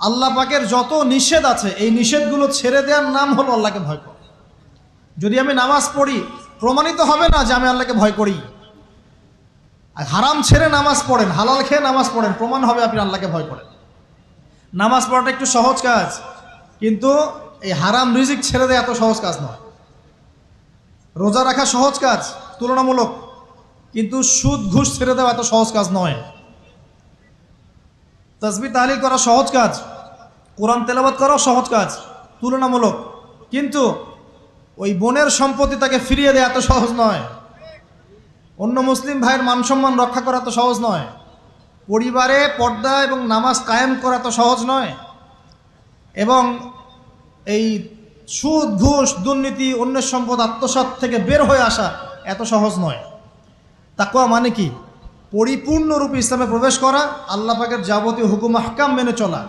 আল্লাহ পাকের যত নিষেধ আছে এই নিষেধগুলো ছেড়ে দেওয়ার নাম হলো আল্লাহকে ভয় করা। যদি আমি নামাজ পড়ি, প্রমাণিত হবে না যে আমি আল্লাহকে ভয় করি। আর হারাম ছেড়ে নামাজ পড়েন, হালাল খেয়ে নামাজ পড়েন, প্রমাণ হবে আপনি আল্লাহকে ভয় করেন। নামাজ পড়াটা একটু সহজ কাজ, কিন্তু এই হারাম রিজিক ছেড়ে দেওয়া এত সহজ কাজ নয়। রোজা রাখা সহজ কাজ তুলনামূলক, কিন্তু সুদ ঘুষ ছেড়ে দেওয়া এত সহজ কাজ নয়। তাসবিহ তাহলিল করা সহজ কাজ, কোরআন তেলাওয়াত করাও সহজ কাজ তুলনামূলক, কিন্তু ওই বোনের সম্পত্তি তাকে ফিরিয়ে দেওয়া এত সহজ নয়। অন্য মুসলিম ভাইয়ের মান সম্মান রক্ষা করা তো সহজ নয়। পরিবারে পর্দা এবং নামাজ কায়েম করা তো সহজ নয়। এবং এই সুদ ঘুষ দুর্নীতি অন্যের সম্পদ আত্মসাৎ থেকে বের হয়ে আসা এত সহজ নয়। তাকওয়া মানে কি? পরিপূর্ণরূপে ইসলামে প্রবেশ করা, আল্লাহ পাকের যাবতীয় হুকুম আহকাম মেনে চলা।